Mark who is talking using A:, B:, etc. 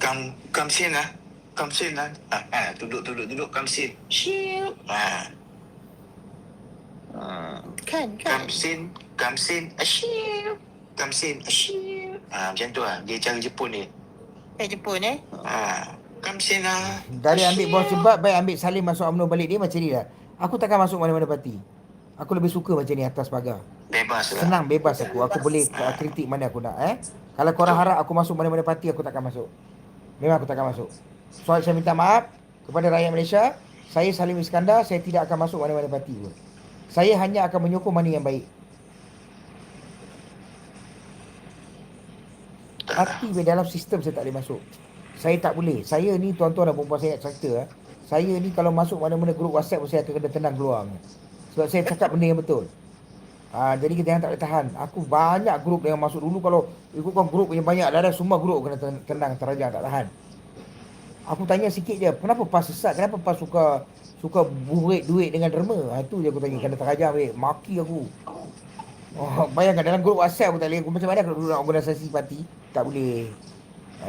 A: Kamsin lah. Kamsin lah. Duduk. Kamsin. Shiu.
B: Kan.
A: Kamsin. Shiu. Kamsin. Shiu. Macam tu lah. Dia cara Jepun ni.
B: Jepun
A: Kamsin lah.
C: Dari ambil bawah sebab, baik ambil Salim masuk UMNO balik. Dia macam ni lah. Aku takkan masuk mana-mana parti. Aku lebih suka macam ni atas pagar.
A: Bebas lah.
C: Senang, bebas aku. Aku boleh kritik mana aku nak. Kalau korang harap aku masuk mana-mana parti, aku takkan masuk. Memang aku takkan masuk. So, saya minta maaf kepada rakyat Malaysia. Saya Salim Iskandar, saya tidak akan masuk mana-mana parti pun. Saya hanya akan menyokong mana yang baik. Parti dalam sistem saya tak boleh masuk. Saya tak boleh. Saya ni tuan-tuan dan perempuan saya nak cerita. Saya ni kalau masuk mana-mana grup WhatsApp, saya akan kena tenang keluar. Sebab saya cakap benda yang betul. Jadi kita yang tak boleh tahan. Aku banyak grup yang masuk dulu. Kalau ikutkan grup yang banyak, ada semua grup kena tenang, terajang, tak tahan. Aku tanya sikit je, kenapa PAS sesat? Kenapa PAS suka burik duit dengan derma? Itu je aku tanya, kena terajang balik. Maki aku. Bayangkan dalam grup WhatsApp aku tak boleh. Macam mana kalau duduk nak organisasi parti? Tak boleh.